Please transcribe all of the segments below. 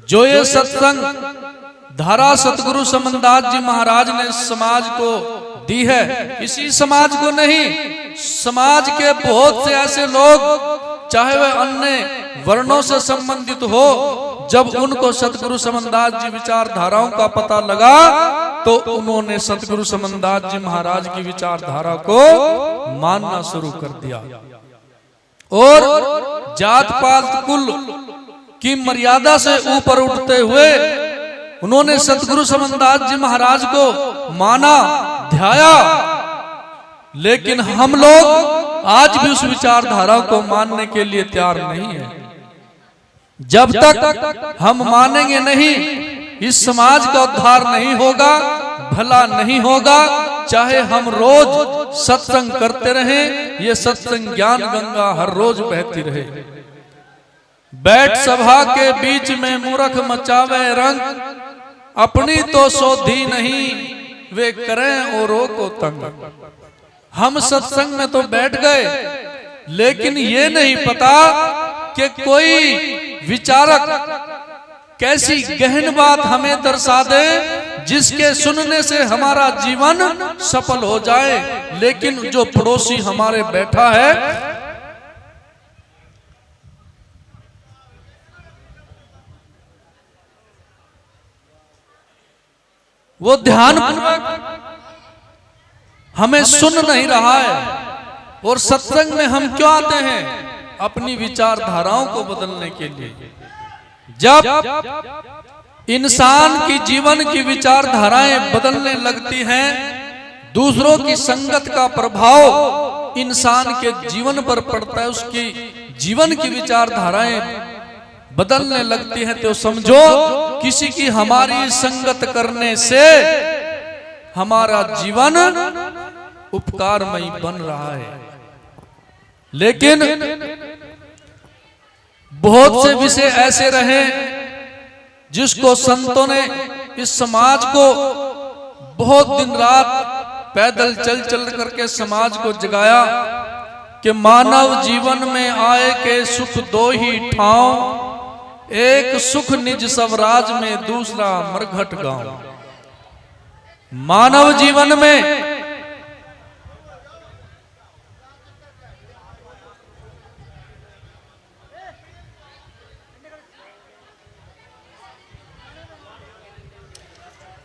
जो ये सत्संग धारा सतगुरु समनदास जी महाराज ने समाज को दी है, इसी समाज को नहीं, समाज के बहुत से ऐसे लोग चाहे वह अन्य वर्णों से संबंधित हो, जब उनको सतगुरु समनदास जी विचारधाराओं का पता लगा तो उन्होंने सतगुरु समनदास जी महाराज की विचारधारा को मानना शुरू कर दिया और जात पात कुल की मर्यादा से ऊपर उठते हुए उन्होंने सतगुरु समनदास जी महाराज को माना, ध्याया। लेकिन हम लोग आज भी उस विचारधारा को मानने के लिए तैयार नहीं है। जब तक हम मानेंगे नहीं, इस समाज का उद्धार नहीं होगा, भला नहीं होगा। चाहे हम रोज सत्संग करते रहें, ये सत्संग ज्ञान गंगा हर रोज बहती रहे। बैठ सभा के बीच में मूर्ख मचावे रंग, अपनी तो शोधी नहीं वे करें औरों को तंग। हम सत्संग में तो बैठ गए, लेकिन ये नहीं पता कि कोई विचारक कैसी गहन बात हमें दर्शा दे जिसके सुनने से हमारा जीवन सफल हो जाए। लेकिन जो पड़ोसी हमारे बैठा है, वो ध्यानपूर्वक हमें सुन नहीं रहा है। और सत्संग में हम क्यों आते हैं? अपनी विचारधाराओं को बदलने के लिए। जब इंसान की जीवन की विचारधाराएं बदलने लगती हैं, दूसरों की संगत का प्रभाव इंसान के जीवन पर पड़ता है, उसकी जीवन की विचारधाराएं बदलने लगती हैं, तो समझो किसी की हमारी संगत करने से हमारा जीवन उपकारमयी बन रहा है। लेकिन बहुत से विषय ऐसे रहे जिसको संतों ने इस समाज को बहुत दिन रात पैदल चल चल करके समाज को जगाया कि मानव जीवन में आए के सुख दो ही ठाव, एक सुख निज स्वराज में, दूसरा मरघट गांव। मानव जीवन में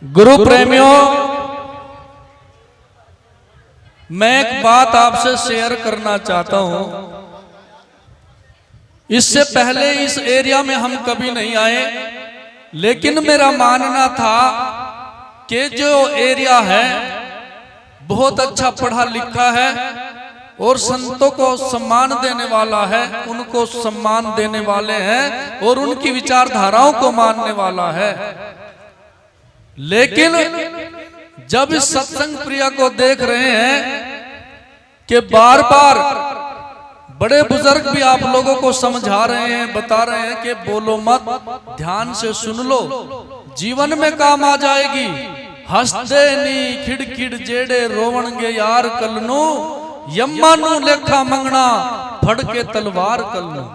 गुरु प्रेमियों, मैं एक बात आपसे शेयर करना चाहता हूं। इससे पहले इस एरिया में हम कभी नहीं आए, लेकिन मेरा मानना था कि जो एरिया है बहुत अच्छा पढ़ा लिखा है और संतों को सम्मान देने वाला है, उनको सम्मान देने वाले हैं और उनकी विचारधाराओं को मानने वाला है। लेकिन जब इस सत्संग प्रिया को देख रहे हैं कि बार बार बड़े बुजुर्ग भी आप लोगों को समझा रहे हैं, बता रहे हैं कि बोलो मत, ध्यान से सुन लो, जीवन में काम आ जाएगी। हंसदे नी खिड़खिड़ जेड़े रोवणगे यार कलनू, यम्मा नू लेखा मंगना फड़के तलवार कलनू।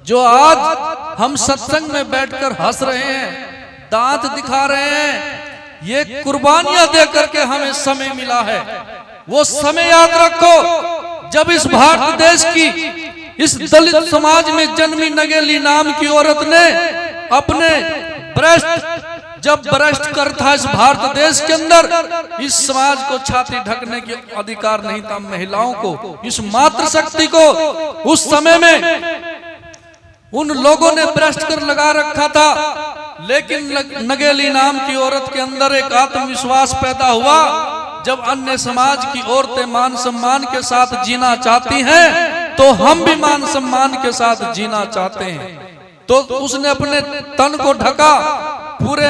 जो आज हम सत्संग में बैठकर हंस रहे हैं, दांत दिखा रहे हैं, ये कुर्बानियां दे करके हमें समय मिला है। वो समय याद रखो जब इस भारत देश की इस दलित समाज में जन्मी नगेली नाम की औरत ने अपने जब भ्रष्ट कर था इस भारत देश के अंदर, इस समाज को छाती ढकने की अधिकार नहीं था महिलाओं को, इस मातृशक्ति को उस समय में उन लोगों ने भ्रष्ट कर लगा रखा था। लेकिन नगेली नाम की औरत के अंदर एक आत्मविश्वास पैदा हुआ। जब अन्य समाज की औरतें मान सम्मान के साथ जीना चाहती हैं, तो हम भी मान सम्मान के साथ जीना चाहते हैं। तो उसने अपने तन को ढका। पूरे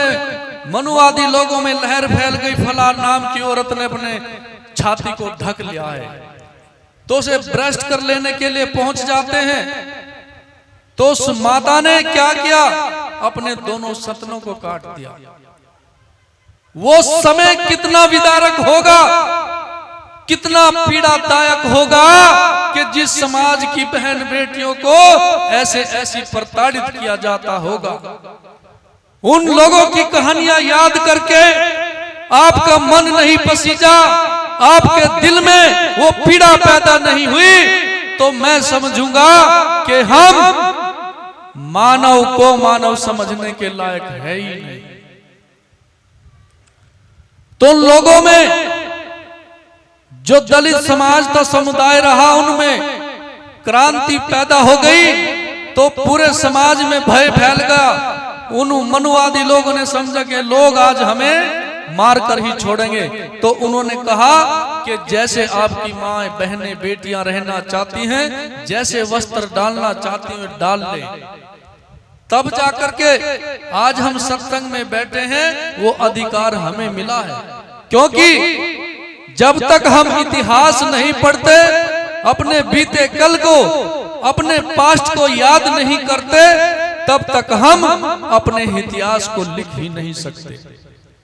मनुवादी लोगों में लहर फैल गई, फला नाम की औरत ने अपने छाती को ढक लिया है। तो उसे भ्रष्ट कर लेने के लिए पहुंच जाते हैं। तो उस माता ने क्या किया? अपने दोनों सतनों को काट दिया। वो समय कितना विदारक होगा, कितना पीड़ादायक होगा कि जिस समाज की बहन बेटियों को ऐसे ऐसी प्रताड़ित किया जाता होगा। उन लोगों की कहानियां याद करके आपका मन नहीं पसीजा, आपके दिल में वो पीड़ा पैदा नहीं हुई, तो मैं समझूंगा कि हम मानव को मानव समझने के लायक है ही नहीं। तो लोगों में जो दलित समाज का समुदाय रहा, उनमें क्रांति पैदा हो गई, तो पूरे समाज में भय फैल गया। उन मनुवादी लोगों ने समझा कि लोग आज हमें मार कर ही छोड़ेंगे, तो उन्होंने कहा कि जैसे आपकी माँ बहनें बेटियां रहना चाहती हैं, जैसे वस्त्र डालना चाहती हैं डाल ले। तब जाकर के आज हम सत्संग में बैठे हैं, वो अधिकार हमें मिला है। क्योंकि जब तक हम इतिहास नहीं पढ़ते, अपने बीते कल को, अपने पास्ट को याद नहीं करते, तब तक हम अपने इतिहास को लिख ही नहीं सकते।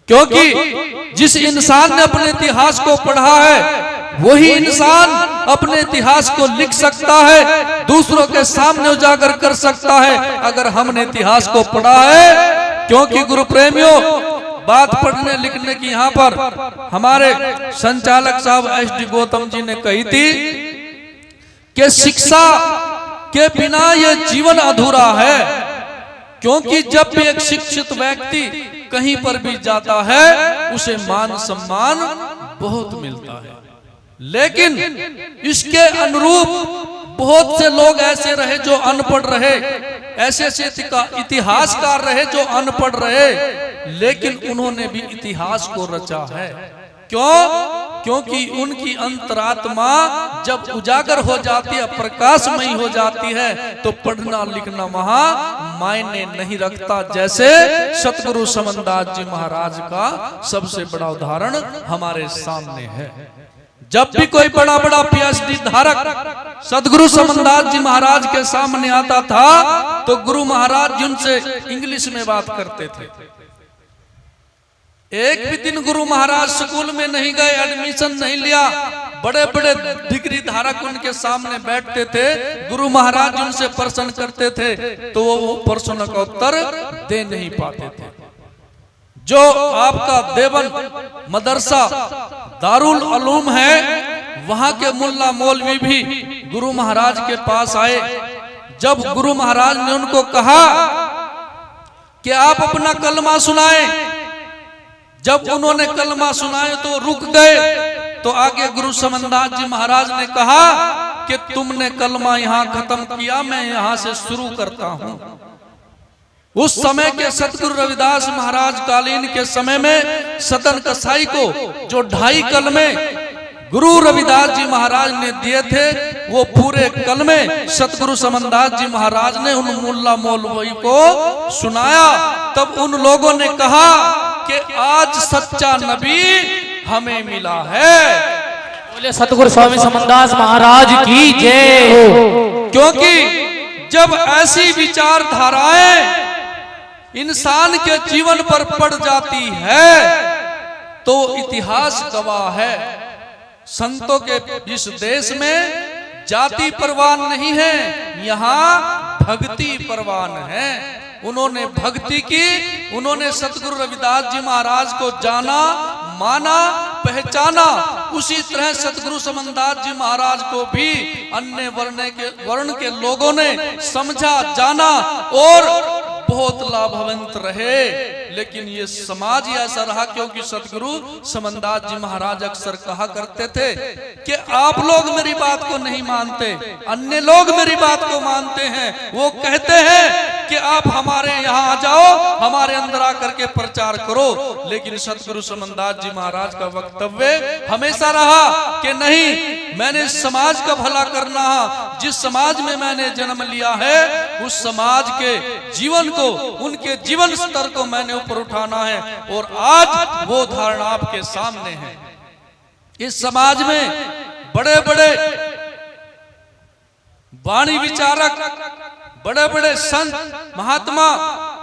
क्योंकि जिस इंसान ने अपने इतिहास को पढ़ा है, वही इंसान अपने इतिहास को लिख सकता है, दूसरों के सामने उजागर कर सकता है, अगर हमने इतिहास को पढ़ा है। क्योंकि गुरु प्रेमियों, बात पढ़ने लिखने की यहाँ पर हमारे संचालक साहब SD गौतम जी ने कही थी कि शिक्षा के बिना यह जीवन अधूरा है। क्योंकि जब भी एक शिक्षित व्यक्ति कहीं पर भी जाता है, उसे मान सम्मान बहुत मिलता है। लेकिन इसके अनुरूप बहुत से लोग ऐसे रहे जो अनपढ़ रहे, ऐसे इतिहासकार रहे जो अनपढ़ रहे, लेकिन उन्होंने भी इतिहास को रचा है। क्यों? क्योंकि उनकी अंतरात्मा जब उजागर हो जाती है, प्रकाशमयी हो जाती है, तो पढ़ना लिखना वहां मायने नहीं रखता। जैसे सतगुरु समनदास जी महाराज का सबसे बड़ा उदाहरण हमारे सामने है। जब भी कोई बड़ा बड़ा PhD धारक सतगुरु समनदास जी महाराज के सामने आता था, तो गुरु महाराज जी उनसे इंग्लिश में बात करते थे। एक भी दिन गुरु महाराज स्कूल में नहीं गए, एडमिशन नहीं लिया, बड़े बड़े डिग्री धारक उनके सामने बैठते थे, गुरु महाराज उनसे प्रश्न करते थे, तो वो प्रश्न का उत्तर दे नहीं पाते थे। जो आपका देवन मदरसा दारुल उलूम है, वहां के मुल्ला मौलवी भी गुरु महाराज के पास आए। जब गुरु महाराज ने उनको कहा कि आप अपना कलमा सुनाएं, जब उन्होंने कलमा सुनाए तो रुक गए। तो आगे गुरु समनदास जी महाराज ने कहा कि तुमने कलमा यहाँ खत्म किया, मैं यहाँ से शुरू करता हूँ। उस समय के सतगुरु रविदास महाराज कालीन के समय में सदन कसाई को जो 2.5 कलमे गुरु रविदास जी महाराज ने दिए थे, वो पूरे कलमे सतगुरु समनदास जी महाराज ने उन मुल्ला मौलवी को सुनाया। तब उन लोगों ने कहा कि आज सच्चा नबी हमें मिला है। बोले सतगुरु स्वामी समनदास महाराज की जय हो। क्योंकि जब ऐसी विचारधाराएं इंसान के जीवन पर पड़ जाती है, तो इतिहास गवाह है। संतों के इस देश में जाति परवान नहीं है, यहाँ भक्ति परवान है। उन्होंने भक्ति की, उन्होंने सतगुरु रविदास जी महाराज को जाना, माना, पहचाना। उसी तरह सतगुरु समनदास जी महाराज को भी अन्य वर्ण के लोगों ने समझा, जाना और बहुत लाभवंत रहे। लेकिन ये समाज ही ऐसा रहा, क्योंकि सतगुरु समनदास जी महाराज अक्सर कहा करते थे कि आप लोग मेरी बात को नहीं मानते, अन्य लोग मेरी बात को मानते हैं। वो कहते हैं कि आप हमारे यहाँ आ जाओ, हमारे अंदर आकर के प्रचार करो। लेकिन सतगुरु समनदास जी महाराज का वक्तव्य हमेशा रहा कि नहीं, मैंने समाज का भला करना है। जिस समाज में मैंने जन्म लिया है, उस समाज के जीवन को, उनके जीवन स्तर को मैंने ऊपर उठाना है। और आज वो धारणा आपके सामने है। इस समाज में बड़े बड़े वाणी विचारक, बड़े बड़े संत महात्मा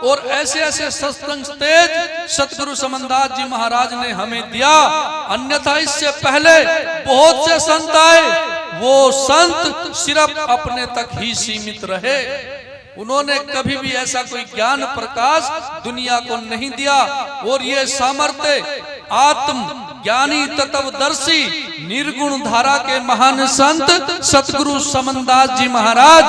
और ऐसे ऐसे सत्संग तेज सतगुरु समनदास जी महाराज ने हमें दिया। अन्यथा इससे पहले बहुत से संत आए, वो संत सिर्फ अपने तक ही सीमित रहे। उन्होंने कभी भी ऐसा कोई ज्ञान प्रकाश दुनिया को नहीं दिया। और ये सामर्थ्य आत्म ज्ञानी तत्वदर्शी निर्गुण धारा के महान संत सतगुरु समनदास जी महाराज,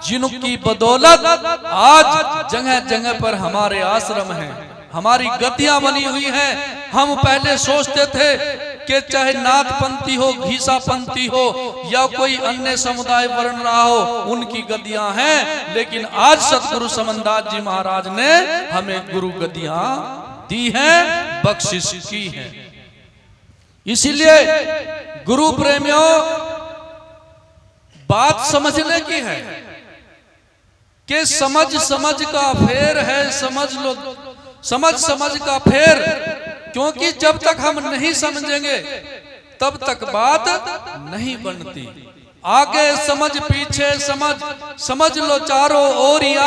जिनकी बदौलत आज जगह जगह पर हमारे आश्रम हैं, हमारी गतियां बनी हुई हैं। हम पहले सोचते थे कि चाहे नाथपंथी हो, घीसापंथी हो या कोई अन्य समुदाय वर्ण रहा हो, उनकी गद्दियां हैं, लेकिन आज सतगुरु समनदास जी महाराज ने हमें गुरु गद्दियां दी हैं, बख्शिश की है। इसीलिए गुरु प्रेमियों, बात समझने की है कि समझ समझ का फेर है, समझ लो समझ समझ का फेर। क्योंकि जब तक हम नहीं समझेंगे तब तक बात नहीं बनती। आगे समझ पीछे समझ, समझ लो चारों ओरिया,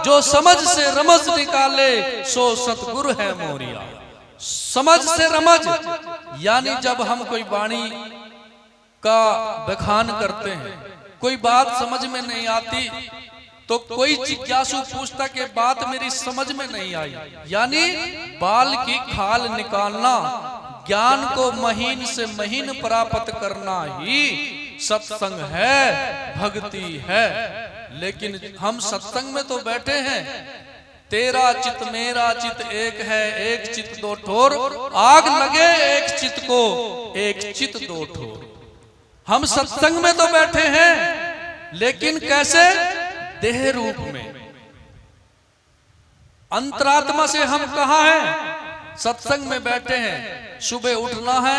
जो समझ से रमज निकाले सो सतगुरु है मोरिया। समझ से रमज यानी जब हम कोई वाणी का बखान करते हैं, कोई बात समझ में नहीं आती तो कोई जिज्ञासु पूछता कि बात मेरी समझ में नहीं आई, यानी बाल की खाल निकालना, ज्ञान को महीन से महीन प्राप्त करना ही सत्संग है, भक्ति है। लेकिन हम सत्संग में तो बैठे हैं, तेरा चित मेरा चित एक है, एक चित दो ठोर, आग लगे एक चित को, एक चित दो ठोर। हम सत्संग में तो बैठे हैं, लेकिन कैसे? देह रूप में। अंतरात्मा से हम कहाँ हैं? सत्संग में बैठे हैं। सुबह उठना है,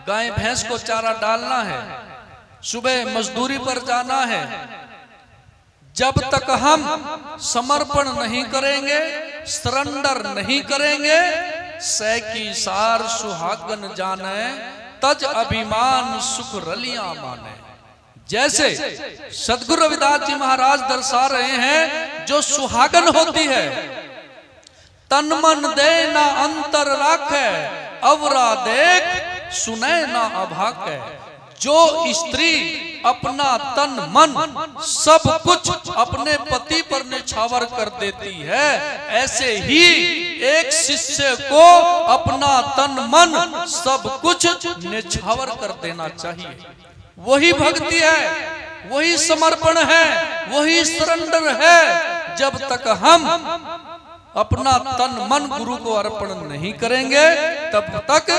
गाय भैंस को चारा डालना है, सुबह मजदूरी पर जाना है। जब तक हम समर्पण नहीं करेंगे, सरेंडर नहीं करेंगे, सैकी सार सुहागन जाने, तज अभिमान सुख रलियां माने। जैसे सदगुरु रविदास जी महाराज दर्शा रहे हैं, जो सुहागन होती है, तन मन दे ना अंतर राखे, अवरा देख सुने ना अभाके। जो स्त्री अपना तन मन सब कुछ अपने पति पर निछावर कर देती है, ऐसे ही एक शिष्य को अपना तन मन सब कुछ निछावर कर देना चाहिए। वही भक्ति है, वही समर्पण है, वही सरेंडर है। जब तक हम अपना तन मन गुरु को अर्पण नहीं करेंगे, तब तक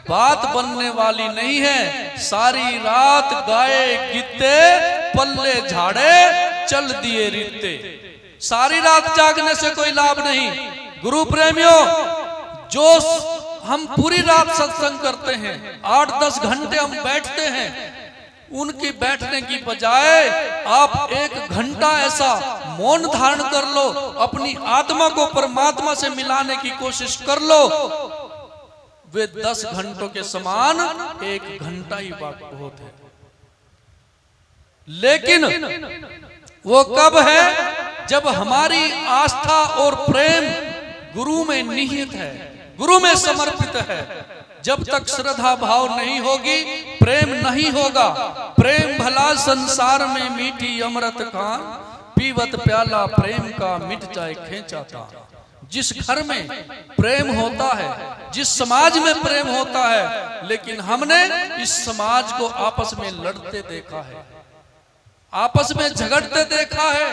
बात बनने वाली नहीं है। सारी रात गाए गीते, पल्ले झाड़े चल दिए रीते। सारी रात जागने से कोई लाभ नहीं। गुरु प्रेमियों, जो हम पूरी रात सत्संग करते हैं, 8-10 घंटे हम बैठते हैं, उनकी बैठने की बजाय आप 1 घंटा ऐसा मौन धारण कर लो, अपनी आत्मा को परमात्मा से मिलाने की कोशिश कर लो। वे 10 घंटों के समान 1 घंटा ही बहुत है। लेकिन वो कब है? जब हमारी आस्था और प्रेम गुरु में निहित है, गुरु में समर्पित है। जब तक श्रद्धा भाव नहीं होगी, प्रेम नहीं होगा। प्रेम भला संसार में मीठी अमृत खान, पीवत प्याला प्रेम का मिट जाए खेचाता। जिस घर में प्रेम होता है, जिस समाज में प्रेम होता है, लेकिन हमने इस समाज को आपस में लड़ते देखा है, आपस में झगड़ते देखा है।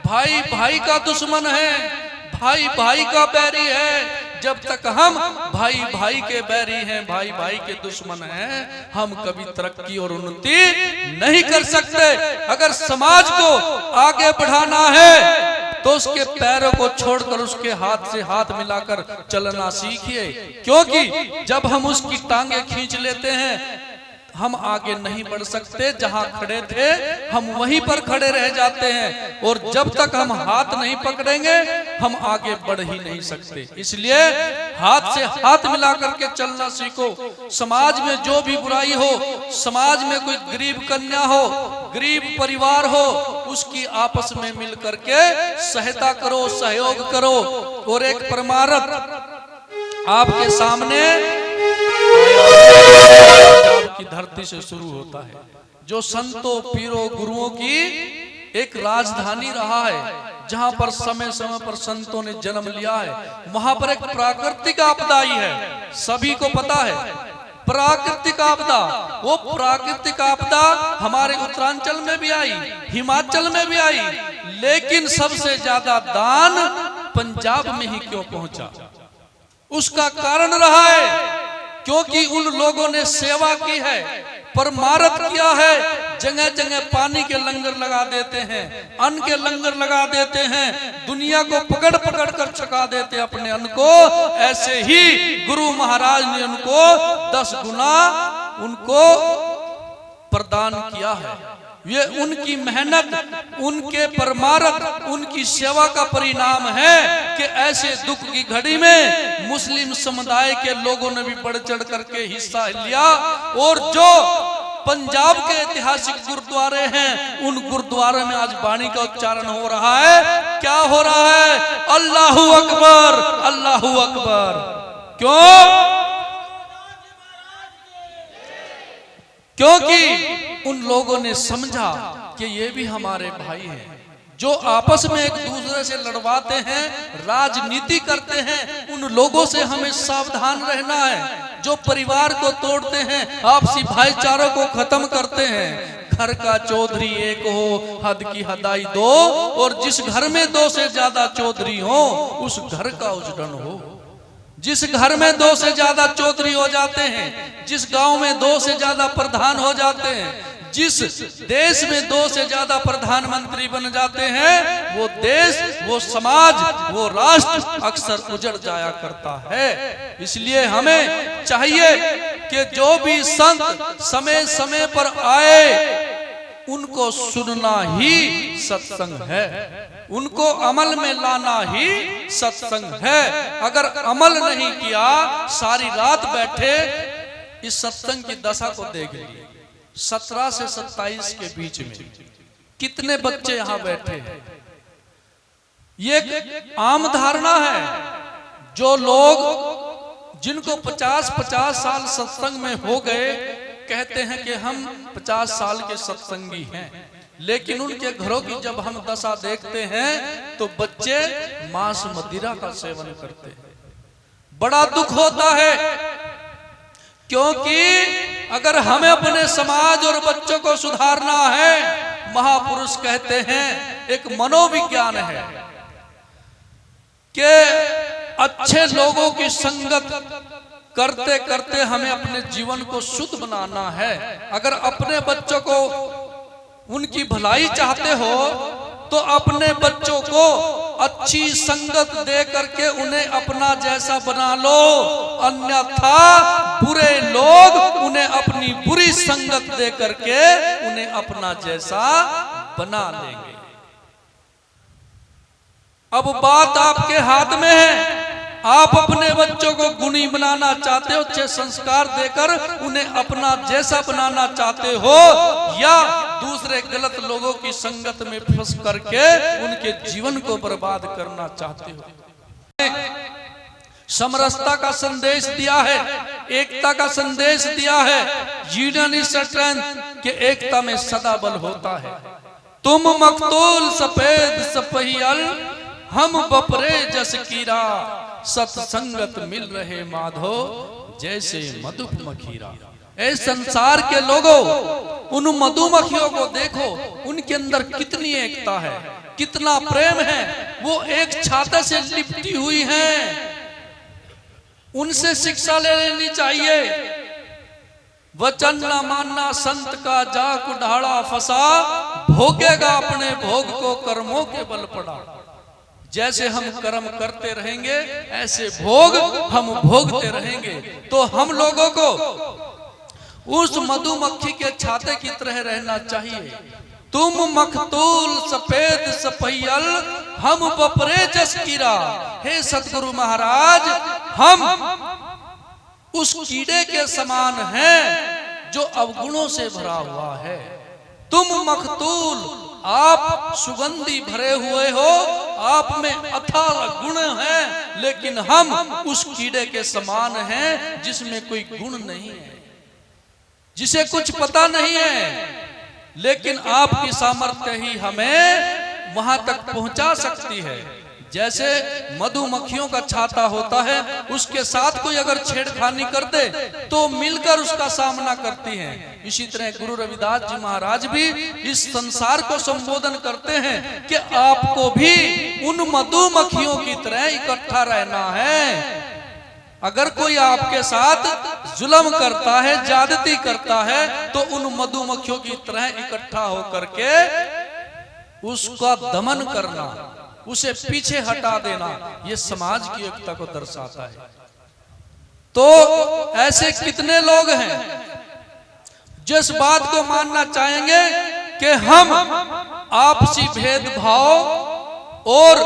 भाई भाई का दुश्मन है, भाई भाई का बैरी है। जब तक हम भाई भाई के बैरी हैं, भाई भाई के दुश्मन हैं, हम कभी तरक्की और उन्नति नहीं कर सकते। अगर समाज को आगे बढ़ाना है तो उसके पैरों को छोड़कर उसके हाथ से हाथ मिलाकर चलना सीखिए। क्योंकि जब हम उसकी टांगे खींच लेते हैं, हम आगे नहीं बढ़ सकते। जहां खड़े थे हम वहीं पर खड़े रह जाते हैं, और जब तक हम हाथ नहीं पकड़ेंगे हम आगे बढ़ ही नहीं सकते। इसलिए हाथ से हाथ मिला करके चलना सीखो। समाज में जो भी बुराई हो, समाज में कोई गरीब कन्या हो, गरीब परिवार हो, उसकी आपस में मिल करके सहायता करो, सहयोग करो। और एक परमार्थ आपके सामने की धरती से शुरू होता है, जो संतों पीरों गुरुओं की एक राजधानी रहा है जहां पर समय समय पर संतों ने जन्म लिया है। वहां पर एक प्राकृतिक आपदा आई है, सभी को पता है प्राकृतिक आपदा। वो प्राकृतिक आपदा हमारे उत्तरांचल में भी आई, हिमाचल में भी आई, लेकिन सबसे ज्यादा दान पंजाब में ही क्यों पहुंचा? उसका कारण रहा है क्योंकि उन लोगों ने सेवा की है, परमारथ किया है। जगह जगह पानी के लंगर लगा देते हैं, अन्न के लंगर लगा देते हैं, दुनिया को पकड़ पकड़ कर छका देते हैं अपने अन्न को। ऐसे ही गुरु महाराज ने उनको 10 गुना उनको प्रदान किया है। ये उनकी मेहनत, उनके परमारथ, उनकी सेवा का परिणाम है कि ऐसे दुख की घड़ी में मुस्लिम समुदाय के लोगों ने भी बढ़ चढ़ करके हिस्सा लिया। और जो पंजाब के ऐतिहासिक गुरुद्वारे हैं, उन गुरुद्वारे में आज वाणी का उच्चारण हो रहा है। क्या हो रहा है? अल्लाहू अकबर, अल्लाहू अकबर। क्यों? क्योंकि उन लोगों ने समझा कि ये भी हमारे भाई हैं। जो आपस में एक दूसरे से लड़वाते हैं, राजनीति करते हैं, उन लोगों से हमें सावधान रहना है। जो परिवार को तोड़ते हैं, आपसी भाईचारों को खत्म करते हैं। घर का चौधरी एक हो, हद की हदाई दो, और जिस घर में 2 से ज्यादा चौधरी हो उस घर का उजड़न हो। जिस घर में 2 से ज्यादा चौधरी हो जाते हैं, जिस गांव में 2 से ज्यादा प्रधान हो जाते हैं, जिस देश में 2 से ज्यादा प्रधानमंत्री बन जाते हैं, वो देश, वो समाज, वो राष्ट्र अक्सर उजड़ जाया करता है। इसलिए हमें चाहिए कि जो भी संत समय समय पर आए, उनको सुनना ही सत्संग है, उनको अमल में लाना ही सत्संग है। अगर अमल नहीं किया, सारी रात बैठे, इस सत्संग की दशा को देख लीजिए। 17 से 27 के बीच में कितने बच्चे यहां बैठे हैं। ये आम धारणा है। जो लोग जिनको 50-50 साल सत्संग में हो गए, कहते हैं कि हम 50 साल के सत्संगी हैं, लेकिन उनके घरों की जब हम दशा देखते हैं तो बच्चे मांस मदिरा का सेवन करते हैं। बड़ा दुख होता है, क्योंकि अगर हमें अपने समाज और बच्चों को सुधारना है, महापुरुष कहते हैं एक मनोविज्ञान है कि अच्छे लोगों की संगत करते करते हमें अपने जीवन को शुद्ध बनाना है। अगर अपने बच्चों को उनकी भलाई चाहते हो तो अपने बच्चों को अच्छी संगत दे करके उन्हें अपना जैसा बना लो, अन्यथा बुरे लोग उन्हें अपनी बुरी संगत दे करके उन्हें अपना जैसा बना लेंगे। अब बात आपके हाथ में है। आप अपने बच्चों को गुणी बनाना चाहते हो, अच्छे संस्कार देकर उन्हें अपना जैसा बनाना चाहते हो, या दूसरे गलत लोगों की संगत में फंस करके उनके जीवन को बर्बाद करना चाहते हो। समरसता का संदेश दिया है, एकता का संदेश दिया है। यूनियन इज स्ट्रेंथ, के एकता में सदा बल होता है। तुम मकतूल सफेद सपहियल, हम बपरे जस कीरा, सत्संगत मिल रहे माधो जैसे मधुप मखीरा। ऐ संसार के लोगों, उन मधुमक्खियों को देखो, उनके अंदर कितनी एकता है, कितना प्रेम है। वो एक छाता से लिपटी हुई हैं। उनसे शिक्षा ले लेनी चाहिए। वचन न मानना संत का, जा कुढ़ाड़ा फंसा, भोगेगा अपने भोग को कर्मों के बल पड़ा। जैसे हम कर्म करते रहेंगे, ऐसे भोग हम भोगते रहेंगे। तो हम लोगों को उस मधुमक्खी के छाते की तरह रहना चाहिए। तुम मखतूल सफेद सपहियल, हम बपरे जस कीरा। हे सतगुरु महाराज, हम उस कीड़े के समान हैं जो अवगुणों से भरा हुआ है। तुम मखतूल, आप सुगंधी भरे हुए हो, आप में अथाह गुण है, लेकिन हम उस कीड़े के समान हैं जिसमें कोई गुण नहीं है, जिसे कुछ पता नहीं है। लेकिन आपकी सामर्थ्य ही हमें वहां तक पहुंचा सकती है। जैसे मधुमक्खियों का छाता होता है, उसके साथ कोई अगर छेड़खानी कर दे तो मिलकर उसका सामना करती हैं। इसी तरह गुरु रविदास जी महाराज भी इस संसार को संबोधन करते हैं कि आपको भी उन मधुमक्खियों की तरह इकट्ठा रहना है। अगर कोई आपके साथ जुल्म करता है, ज्यादती करता है, तो उन मधुमक्खियों की तरह इकट्ठा होकर के उसका दमन करना, उसे पीछे हटा देना, ये समाज की एकता को दर्शाता है। तो ऐसे कितने लोग हैं जो इस बात को मानना चाहेंगे कि हम आपसी भेदभाव और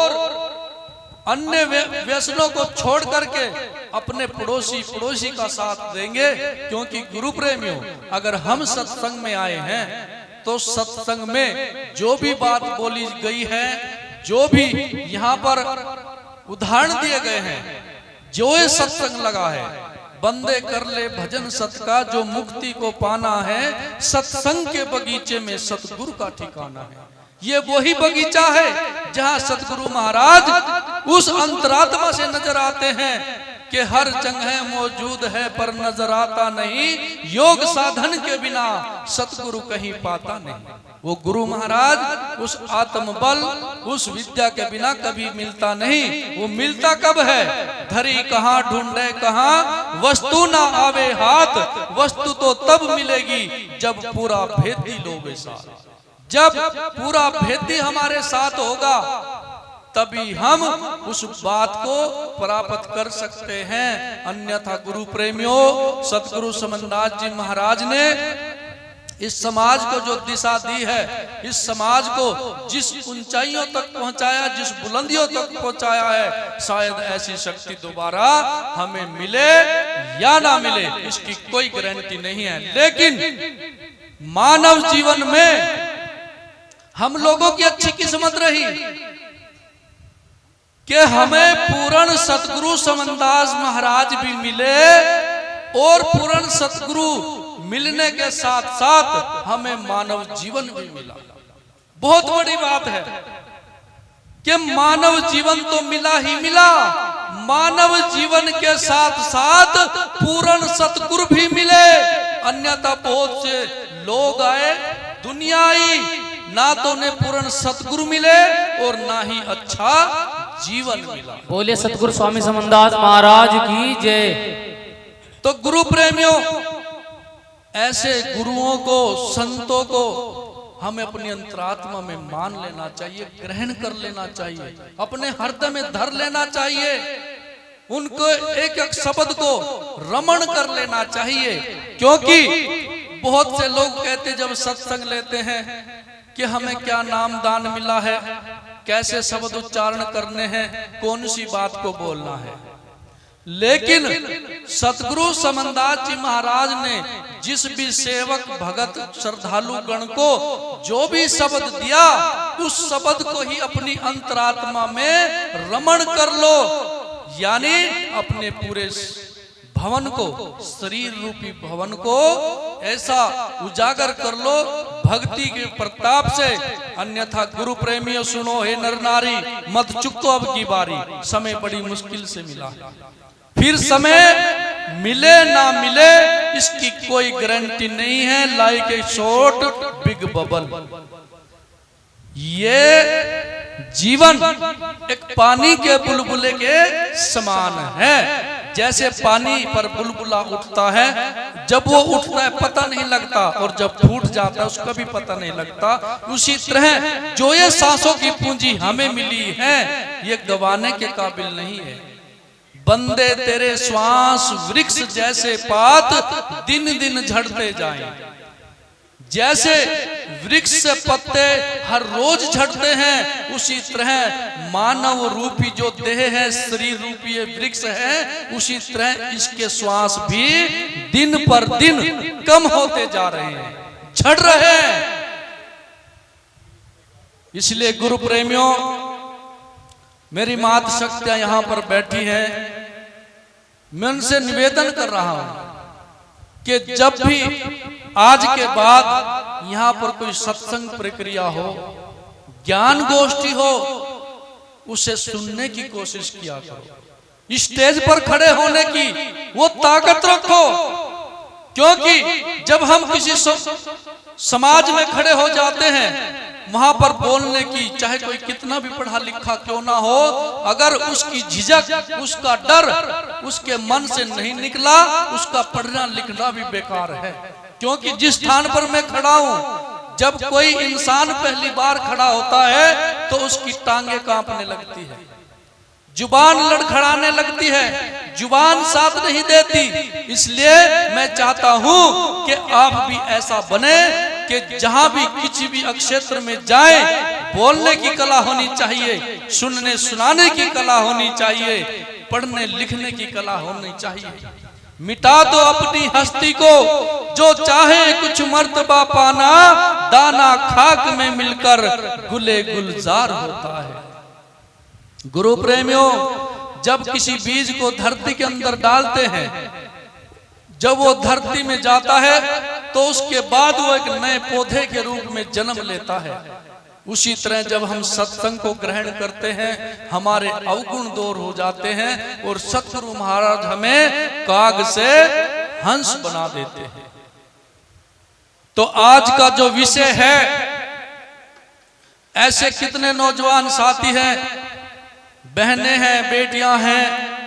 अन्य व्यसनों को छोड़ करके अपने पड़ोसी का साथ देंगे। क्योंकि गुरु प्रेमियों, अगर हम सत्संग में आए हैं तो सत्संग में जो भी बात बोली गई है, जो भी यहाँ पर उदाहरण दिए गए हैं, जो ये सत्संग लगा है, बंदे कर ले भजन सत का, जो मुक्ति को पाना है, सत्संग के बगीचे में सतगुरु का ठिकाना है। ये वही बगीचा है जहाँ सतगुरु महाराज उस अंतरात्मा से नजर आते हैं कि हर जगह मौजूद है पर नजर आता नहीं, योग साधन के बिना सतगुरु कहीं पाता नहीं। वो गुरु महाराज उस आत्म बल, उस विद्या के बिना कभी मिलता नहीं। वो मिलता कब है? धरी कहाँ ढूंढे कहाँ, वस्तु ना आवे हाथ, वस्तु तो तब मिलेगी जब पूरा भेदी लोगे साथ। जब पूरा भेदी हमारे साथ होगा तभी हम उस बात को प्राप्त कर सकते हैं। अन्यथा गुरु प्रेमियों, सतगुरु समनदास जी महाराज ने इस समाज को जो दिशा दी है, इस समाज को जिस ऊंचाइयों तक पहुंचाया, जिस बुलंदियों तक पहुंचाया है, शायद ऐसी शक्ति दोबारा हमें मिले या ना मिले, इसकी कोई गारंटी नहीं है। लेकिन मानव जीवन में हम लोगों की अच्छी किस्मत रही कि हमें पूर्ण सतगुरु समनदास महाराज भी मिले और पूर्ण सतगुरु मिलने के साथ साथ हमें मानव जीवन भी मिला। बहुत बड़ी बात है कि मानव जीवन तो मिला ही मिला, मानव जीवन के साथ साथ पूर्ण सतगुरु भी मिले। अन्यथा बहुत से लोग आए, दुनिया आई, ना तो उन्हें पूर्ण सतगुरु मिले और ना ही अच्छा जीवन मिला। बोले सतगुरु स्वामी समनदास महाराज की जय। तो गुरु प्रेमियों, ऐसे गुरुओं को, संतों को हमें अपनी अंतरात्मा में मान लेना चाहिए, ग्रहण कर लेना चाहिए, अपने हृदय में धर लेना चाहिए, उनको एक एक शब्द को रमण कर लेना चाहिए। क्योंकि बहुत से लोग कहते जब सत्संग लेते हैं कि हमें क्या नाम दान मिला है, कैसे शब्द उच्चारण करने हैं, कौन सी बात को बोलना है। लेकिन सतगुरु समनदास जी महाराज ने जिस भी सेवक भगत श्रद्धालु गण को जो भी शब्द दिया, उस शब्द को ही अपनी अंतरात्मा में रमण कर लो, यानी अपने पूरे भवन को, शरीर रूपी भवन को ऐसा उजागर कर लो भक्ति के प्रताप से। अन्यथा गुरु प्रेमियों सुनो, हे नर नारी, मत चुको अब की बारी, समय बड़ी मुश्किल से मिला, फिर समय मिले ना मिले इसकी कोई गारंटी नहीं है। Like a shot big bubble, ये जीवन एक पानी के बुलबुले के समान है। जैसे पानी पर बुलबुला उठता है, जब वो उठता है पता नहीं लगता, और जब फूट जाता है उसका भी पता नहीं लगता। उसी तरह जो ये सांसों की पूंजी हमें मिली है, ये गंवाने के काबिल नहीं है। बंदे तेरे श्वास वृक्ष जैसे पात दिन दिन झड़ते जाएं। जैसे वृक्ष से पत्ते हर रोज झड़ते हैं, उसी तरह मानव रूपी जो देह है, शरीर रूपी वृक्ष है, उसी तरह इसके श्वास भी दिन पर दिन कम होते जा रहे हैं, झड़ रहे हैं। इसलिए गुरु प्रेमियों, मेरी मात शक्तियां यहां पर बैठी हैं, मैं उनसे निवेदन कर रहा हूं कि जब भी आज के बाद यहाँ पर कोई सत्संग प्रक्रिया हो, ज्ञान गोष्ठी हो, उसे सुनने की कोशिश किया करो। स्टेज पर खड़े होने की वो ताकत रखो, क्योंकि जब हम किसी समाज में खड़े हो जाते हैं, वहां पर बोलने की, चाहे कोई कितना भी पढ़ा लिखा क्यों ना हो, अगर उसकी झिझक, उसका डर उसके मन से नहीं निकला, उसका पढ़ना लिखना भी बेकार है। क्योंकि जिस स्थान पर मैं खड़ा हूं, जब कोई इंसान पहली बार खड़ा होता है तो उसकी टांगे कांपने लगती है, जुबान लड़खड़ाने लगती है, जुबान साथ नहीं देती। इसलिए मैं चाहता हूं कि आप भी ऐसा बने कि जहां भी किसी भी क्षेत्र में जाए, बोलने की कला होनी चाहिए, सुनने सुनाने की कला होनी चाहिए, पढ़ने लिखने की कला होनी चाहिए। मिटा दो अपनी हस्ती को, जो चाहे कुछ मर्तबा पाना, दाना खाक में मिलकर गुले गुलजार होता है। गुरु प्रेमियों, जब किसी बीज को धरती के अंदर डालते हैं, जब वो धरती में जाता है तो उसके बाद वो एक नए पौधे के रूप में जन्म लेता है। उसी तरह जब हम सत्संग को ग्रहण करते हैं, हमारे अवगुण दूर हो जाते हैं और सतगुरु महाराज हमें काग से हंस बना देते हैं। तो आज का जो विषय है, ऐसे कितने नौजवान साथी हैं, बहनें हैं, बेटियां हैं,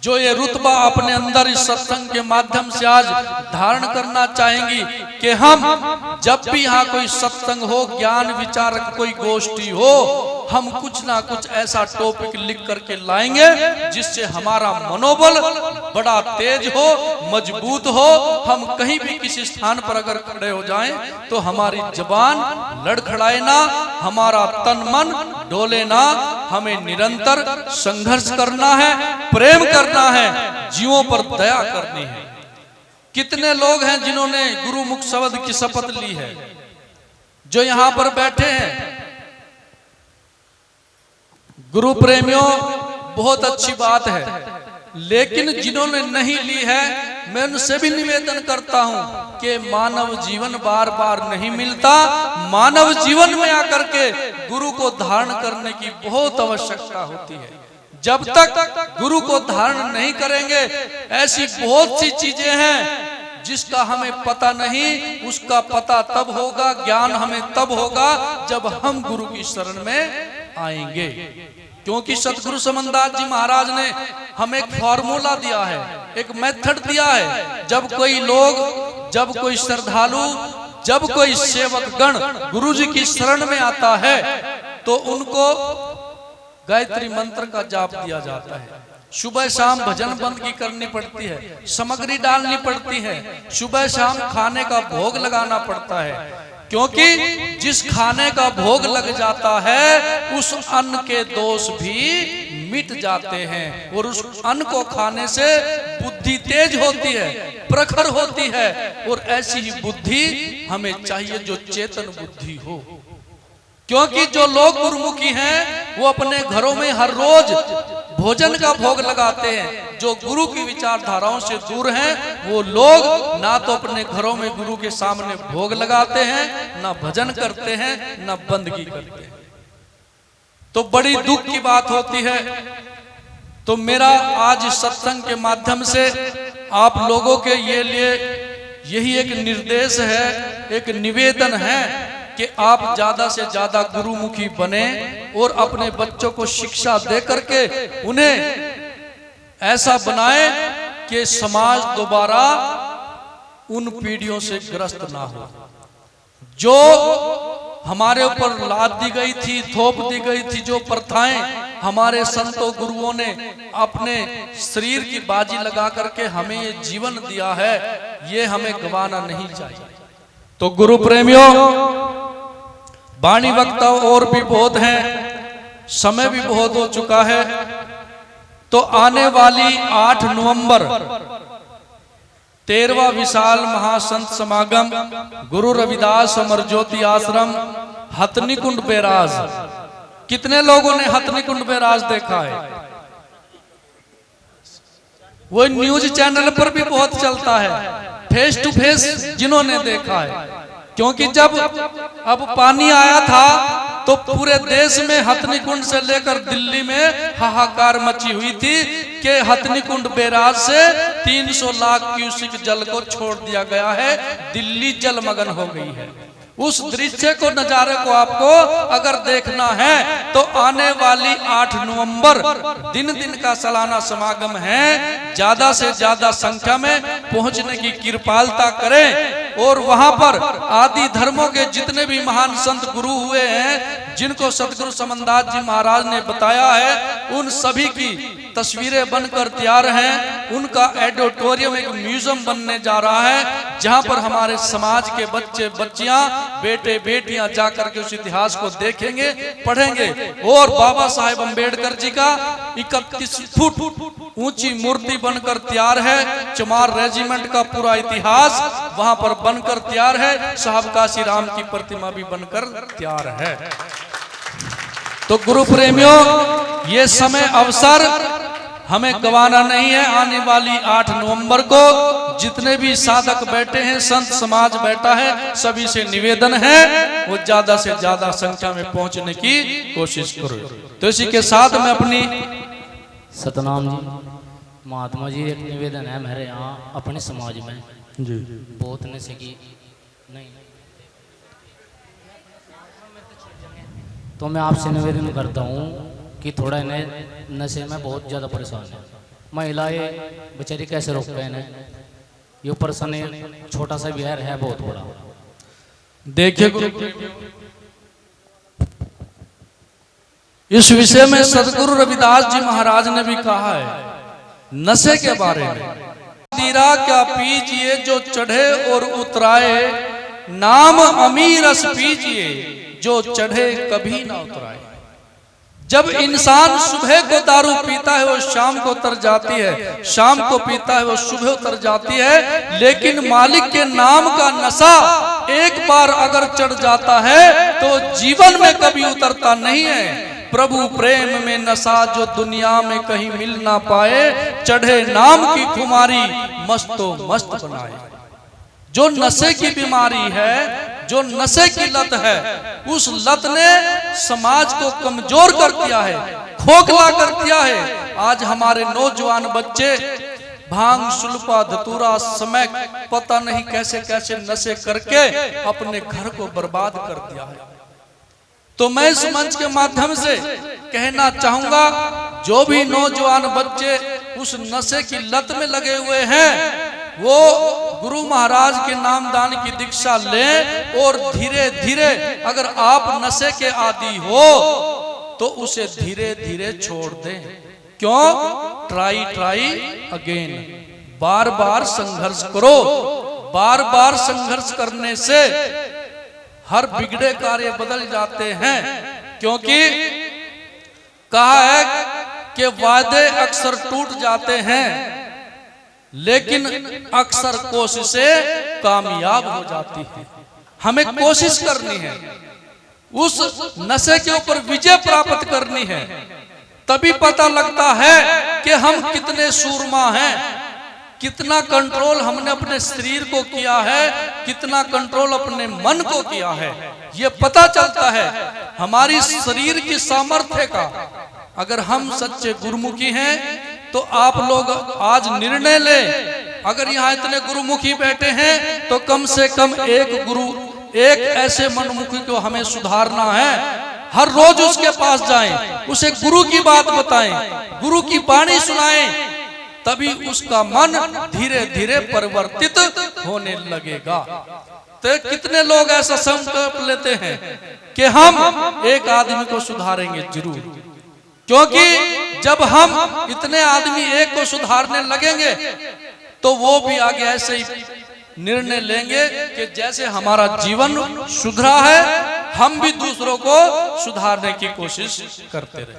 जो ये रुतबा अपने अंदर इस सत्संग के माध्यम से आज धारण करना चाहेंगी कि हम जब भी यहाँ कोई सत्संग हो, ज्ञान विचारक कोई गोष्ठी हो, हम कुछ ना कुछ ऐसा टॉपिक लिख करके लाएंगे जिससे हमारा मनोबल बड़ा तेज हो, मजबूत हो। हम कहीं भी किसी स्थान पर अगर खड़े हो जाएं तो हमारी जबान लड़खड़ाए ना, हमारा तन मन डोले ना। हमें निरंतर संघर्ष करना है, प्रेम करना है, जीवों पर दया करनी है। कितने लोग हैं जिन्होंने गुरु मुख शब्द की शपथ ली है, जो यहाँ पर बैठे हैं। गुरु प्रेमियों, बहुत अच्छी बात है, लेकिन जिन्होंने नहीं ली है, मैं उनसे भी निवेदन करता हूं कि मानव जीवन बार बार नहीं मिलता। मानव जीवन में आकर के गुरु को धारण करने की बहुत आवश्यकता होती है। जब तक गुरु को धारण नहीं करेंगे, ऐसी बहुत सी चीजें हैं जिसका हमें पता नहीं, उसका पता तब होगा, ज्ञान हमें तब होगा जब हम गुरु की शरण में आएंगे। क्योंकि सतगुरु समनदास जी महाराज ने हमें एक फॉर्मूला दिया है, एक मेथड दिया है। जब कोई लोग, जब कोई श्रद्धालु, जब कोई सेवक गण गुरु जी की शरण में आता है तो उनको गायत्री मंत्र का जाप दिया जाता है। सुबह शाम भजन बंद की करनी पड़ती है, सामग्री डालनी पड़ती है, सुबह शाम खाने का भोग लगाना पड़ता है। क्योंकि जिस खाने का भोग लग जाता है, उस अन्न के दोष भी मिट जाते हैं और उस अन्न को खाने से बुद्धि तेज होती है, प्रखर होती है। और ऐसी ही बुद्धि हमें चाहिए जो चेतन बुद्धि हो। क्योंकि जो लोग गुरुमुखी हैं वो अपने घरों में हर रोज भोजन का भोग लगाते हैं। जो गुरु की विचारधाराओं से दूर हैं वो लोग ना तो अपने घरों में गुरु के सामने भोग लगाते हैं, ना भजन करते हैं, ना बंदगी करते हैं। तो बड़ी दुख की बात होती है। तो मेरा आज सत्संग के माध्यम से आप लोगों के लिए यही एक निर्देश है, एक निवेदन है कि आप ज्यादा से ज्यादा गुरुमुखी बने और अपने बच्चों को शिक्षा दे करके उन्हें ऐसा बनाए कि समाज दोबारा उन पीढ़ियों से ग्रस्त ना हो जो हमारे ऊपर लाद दी गई थी, थोप दी गई थी। जो प्रथाएं हमारे संतों गुरुओं ने अपने शरीर की बाजी लगा करके हमें ये जीवन दिया है, ये हमें गंवाना नहीं चाहिए। तो गुरु प्रेमियों, वाणी वक्ता और भी बहुत हैं, समय भी बहुत हो चुका है। तो आने वाली 8 नवंबर 13वां विशाल महासंत समागम गुरु रविदास अमर ज्योति आश्रम हथनी कुंड बैराज। कितने लोगों ने हथनी कुंड बैराज देखा है? वो न्यूज चैनल पर भी बहुत चलता है। फेस टू फेस जिन्होंने देखा है। क्योंकि जब अब पानी आया था तो पूरे देश में हथनी कुंड से लेकर दिल्ली में हाहाकार मची हुई थी कि हथनी कुंड बैराज से 300 लाख क्यूसिक जल को छोड़ दिया गया है, दिल्ली जलमग्न हो गई है। उस दृश्य को, नजारे को आपको अगर देखना है तो आने वाली 8 नवंबर दिन का सालाना समागम है, ज्यादा से ज्यादा संख्या में पहुंचने की कृपालता करें और वहां पर आदि धर्मों के जितने भी महान संत गुरु हुए हैं, जिनको सतगुरु समनदास जी महाराज ने बताया है, उन सभी की तस्वीरें बनकर तैयार हैं। उनका ऑडिटोरियम एक म्यूजियम बनने जा रहा है, जहां पर हमारे समाज के बच्चे बच्चियां, बेटे बेटियां जाकर के उस इतिहास को देखेंगे, पढ़ेंगे। और बाबा साहेब अम्बेडकर जी का 31 फुट ऊंची मूर्ति बनकर तैयार है। चमार रेजिमेंट का पूरा इतिहास वहां पर बनकर तैयार है। साहब काशी राम की प्रतिमा भी बनकर तैयार है। तो गुरु प्रेमियों, ये समय अवसर हमें गंवाना नहीं है। आने वाली 8 नवंबर को जितने भी साधक बैठे हैं, संत समाज बैठा है, सभी से निवेदन है वो ज्यादा से ज्यादा संख्या में पहुंचने की कोशिश करो। तो इसी के साथ मैं अपनी सतनाम जी महात्मा जी, एक निवेदन है मेरे यहाँ अपने समाज में जी, बहुत नशे की नहीं, तो मैं आपसे निवेदन करता हूँ कि थोड़ा इन्हें नशे में बहुत ज़्यादा परेशान है। महिलाएं बेचारी कैसे रोक गए इन्हें, ये परेशान छोटा सा बिहार है बहुत बड़ा। देखिए गुरु, इस विषय में सदगुरु रविदास जी महाराज ने भी कहा है नशे के बारे में। तीरा क्या पीजिए जो चढ़े और उतराए, नाम अमीरस पीजिए जो चढ़े कभी ना उतराए। जब इंसान सुबह को दारू पीता है वो शाम को उतर जाती है, शाम को पीता है वो सुबह उतर जाती है, लेकिन मालिक के नाम का नशा एक बार अगर चढ़ जाता है तो जीवन में कभी उतरता नहीं है। प्रभु प्रेम में नशा जो दुनिया में कहीं मिल ना पाए, चढ़े नाम की खुमारी मस्तो मस्त बनाए। जो नशे की बीमारी है, जो नशे की लत है, उस लत ने समाज को कमजोर कर दिया है, खोखला कर दिया है। आज हमारे नौजवान बच्चे भांग, सुल्फा, धतूरा, स्मैक, पता नहीं कैसे कैसे नशे करके अपने घर को बर्बाद कर दिया है। तो मैं इस मंच के माध्यम से कहना चाहूंगा, जो भी नौजवान बच्चे उस नशे की लत में लगे हुए हैं, वो गुरु महाराज के नामदान की दीक्षा लें और धीरे धीरे, अगर आप नशे के आदी हो तो उसे धीरे धीरे छोड़ दें। क्यों? ट्राई अगेन, बार बार संघर्ष करो। बार बार संघर्ष करने से हर बिगड़े कार्य बदल जाते हैं। क्योंकि कहा है कि वादे अक्सर टूट जाते हैं, लेकिन अक्सर कोशिशें कामयाब हो जाती है। हमें कोशिश करनी है, उस नशे के ऊपर विजय प्राप्त करनी है, तभी पता लगता है कि हम कितने सूरमा हैं, कितना कंट्रोल हमने अपने शरीर को किया है, कितना कंट्रोल अपने मन को किया है। ये पता चलता है हमारी शरीर की सामर्थ्य का। अगर हम सच्चे गुरुमुखी हैं तो आप लोग आज निर्णय लें। अगर यहाँ इतने गुरुमुखी बैठे हैं तो कम से कम एक गुरु, एक ऐसे मनमुखी को हमें सुधारना है। हर रोज उसके पास जाएं, उसे गुरु की बात बताएं, गुरु की वाणी सुनाएं, तभी उसका मन धीरे धीरे परिवर्तित होने लगेगा। तो कितने लोग ऐसा संकल्प लेते हैं कि हम एक आदमी को सुधारेंगे जरूर, क्योंकि जब हम इतने आदमी एक को सुधारने लगेंगे तो वो भी आगे ऐसे ही निर्णय लेंगे कि जैसे हमारा जीवन सुधरा है, हम भी दूसरों को सुधारने की कोशिश करते रहे।